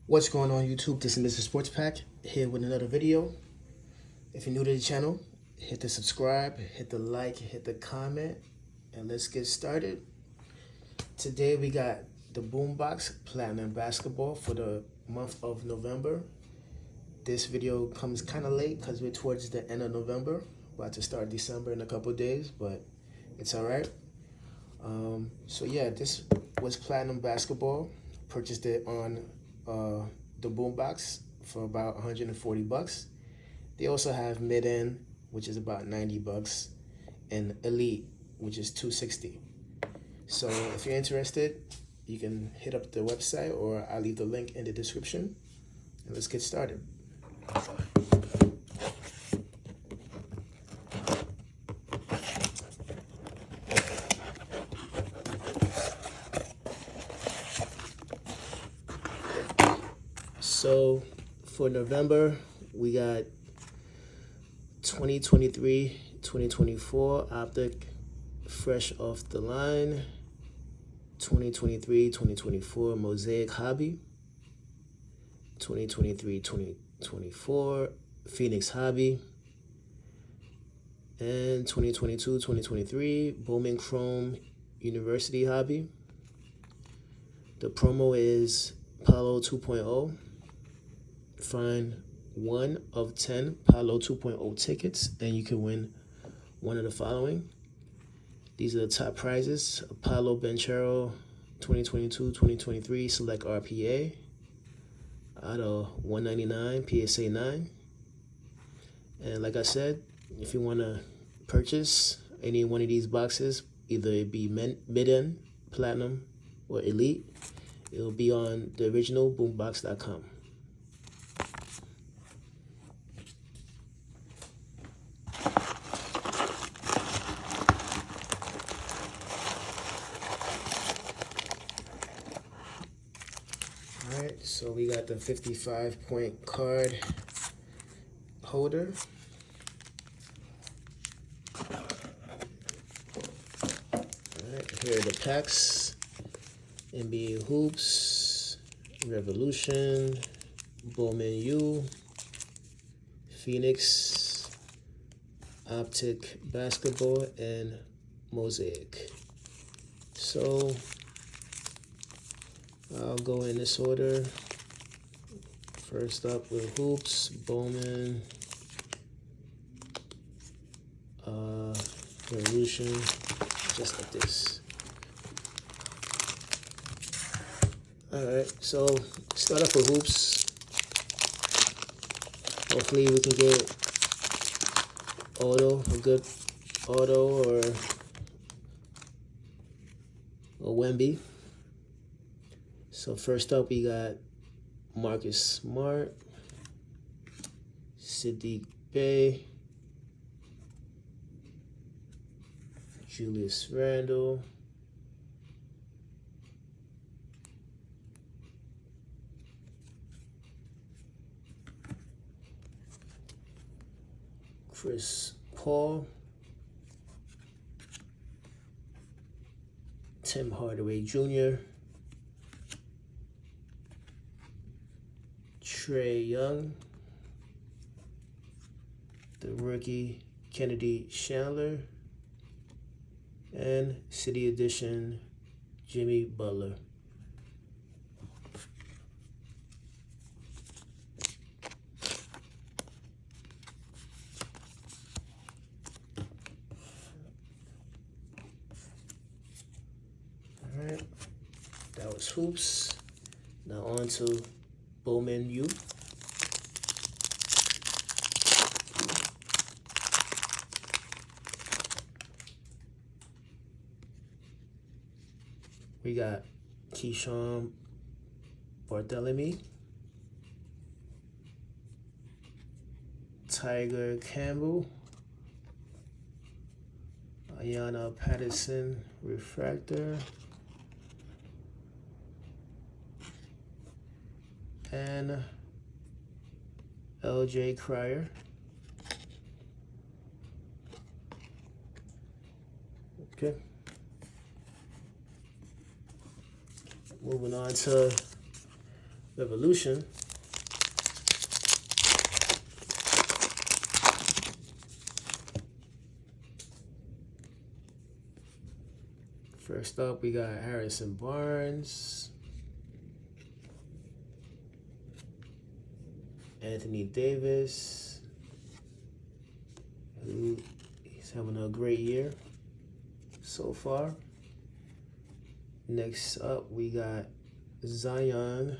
What's going on YouTube? This is Mr. Sports Pack here with another video. If you're new to the channel, hit the subscribe, hit the like, hit the comment, and let's get started. Today we got the Boombox Platinum Basketball for the month of November. This video comes kind of late because we're towards the end of November, about to start December in a couple days, but it's all right. So yeah, this was Platinum Basketball. Purchased it on the Boombox for about 140 bucks. They also have mid-end, which is about 90 bucks, and Elite, which is 260. So if you're interested, you can hit up the website, or I'll leave the link in the description. And let's get started. So for November, we got 2023-2024 Optic fresh off the line, 2023-2024 Mosaic Hobby, 2023-2024 Phoenix Hobby, and 2022-2023 Bowman Chrome University Hobby. The promo is Palo 2.0. Find 1 of 10 Palo 2.0 tickets and you can win one of the following. These are the top prizes: Apollo Benchero 2022-2023 Select RPA out of 199 PSA 9. And like I said, if you want to purchase any one of these boxes, either it be mid-end, platinum, or elite, it'll be on the original boombox.com. Alright, so we got the 55-point card holder. Alright, here are the packs: NBA Hoops, Revolution, Bowman U, Phoenix, Optic Basketball, and Mosaic. So I'll go in this order. First up with Hoops, Bowman, Revolution, just like this. Alright, so start off with Hoops. Hopefully we can get a good auto, or a Wemby. So first up we got Marcus Smart, Sadiq Bey, Julius Randle, Chris Paul, Tim Hardaway Jr., Trae Young, the rookie Kennedy Chandler, and City Edition Jimmy Butler. Alright, that was Hoops. Now on to Bowman U. We got Keyshawn Bartholomew, Tiger Campbell, Ayanna Patterson Refractor, and LJ Cryer. Okay. Moving on to Revolution. First up, we got Harrison Barnes, Anthony Davis, who he's having a great year so far. Next up, we got Zion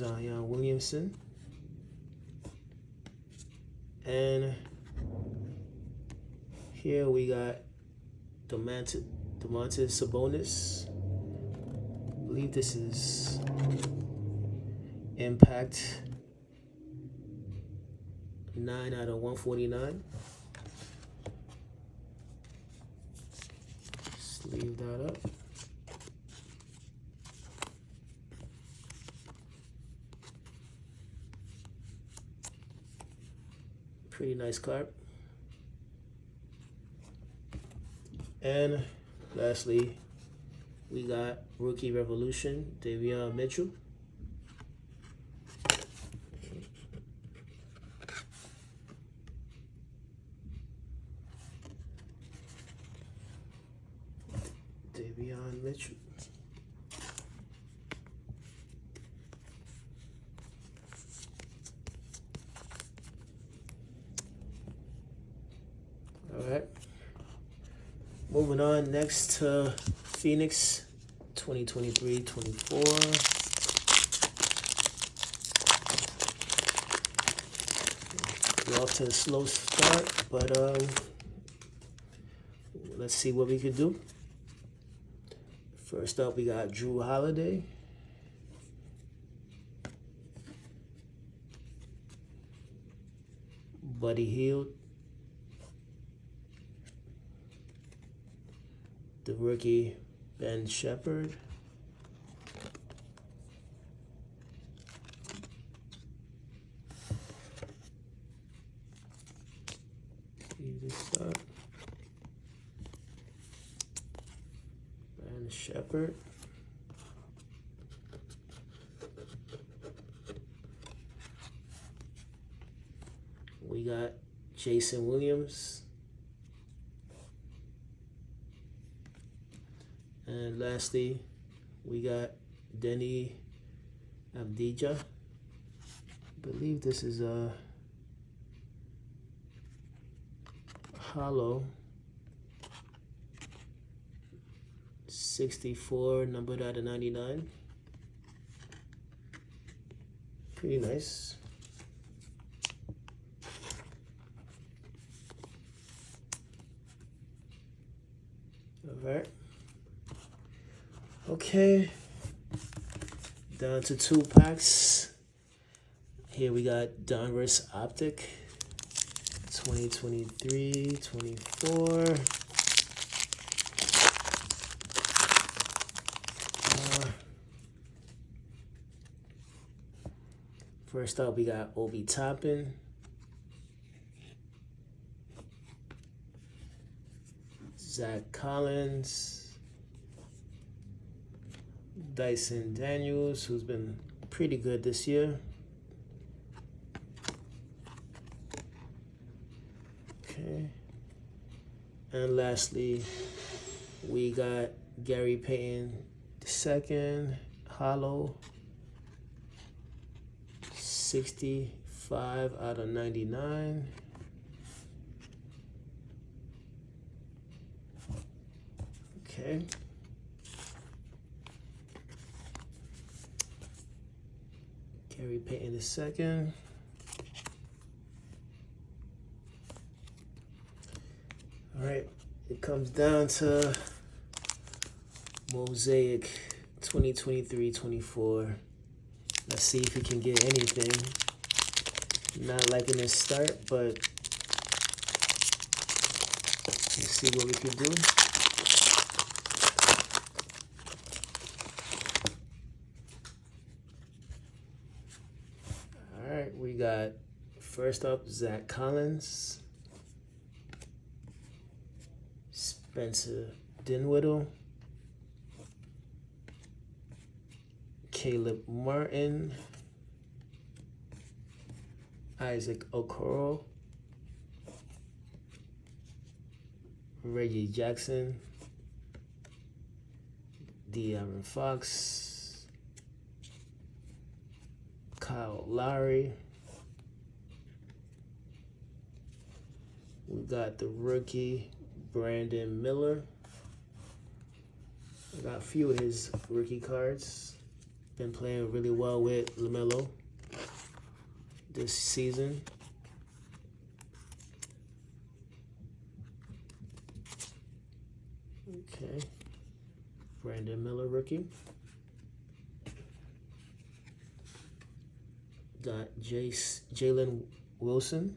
Williamson. And here we got Domantas Sabonis. I believe this is Impact 9 out of 149. Just leave that up. Pretty nice card. And lastly, we got Rookie Revolution, Davion Mitchell. Davion Mitchell. All right. Moving on next to Phoenix 2023-24. We're off to a slow start, but let's see what we could do. First up, we got Drew Holiday. Buddy Hield. The rookie, Ben Shepherd. Leave this up. Ben Shepherd. We got Jason Williams. And lastly, we got Denny Abdija. I believe this is a hollow 64, numbered out of 99. Pretty nice. All right. Okay, down to 2 packs. Here we got Donruss Optic 2023-24. First up, we got Obi Toppin. Zach Collins. Dyson Daniels, who's been pretty good this year. Okay. And lastly, we got Gary Payton II, hollow, 65 out of 99. Okay. Gary Payton II. All right, it comes down to Mosaic 2023-24. Let's see if we can get anything. Not liking this start, but let's see what we can do. All right, we got first up Zach Collins, Spencer Dinwiddie, Caleb Martin, Isaac Okoro, Reggie Jackson, De'Aaron Fox, Kyle Lowry. We got the rookie Brandon Miller. I got a few of his rookie cards. Been playing really well with LaMelo this season. Okay, Brandon Miller rookie. Got Jalen Wilson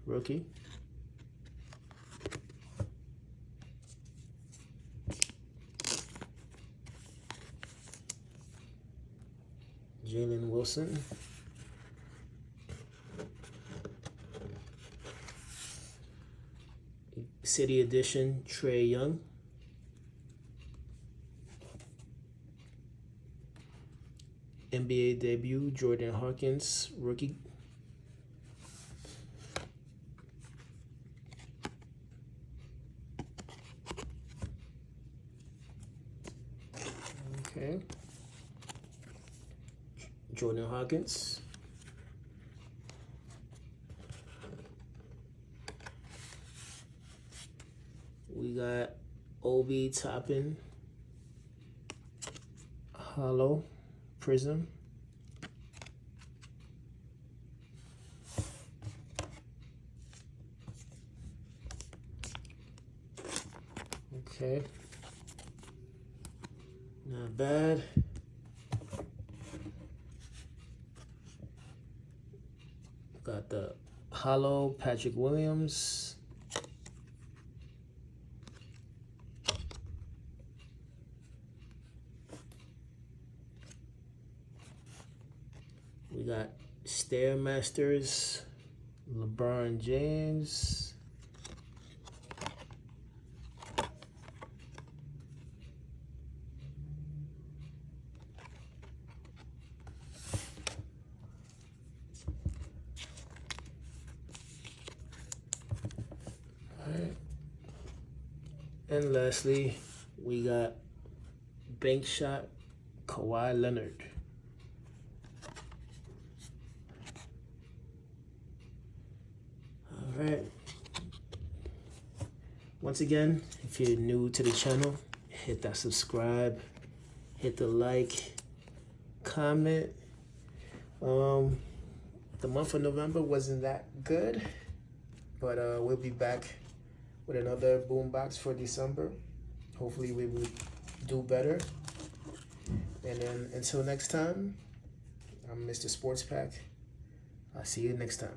rookie. Jalen Wilson. City Edition, Trae Young. NBA debut, Jordan Hawkins, rookie. Okay. Jordan Hawkins. We got Obi Toppin, Hollow Prism. Okay. Not bad. Got the Hollow Patrick Williams. We got Stairmasters, LeBron James. All right. And lastly, we got Bank Shot, Kawhi Leonard. Alright. Once again, if you're new to the channel, hit that subscribe, hit the like, comment. The month of November wasn't that good, but we'll be back with another Boombox for December. Hopefully we will do better. And then until next time, I'm Mr. Sports Pack. I'll see you next time.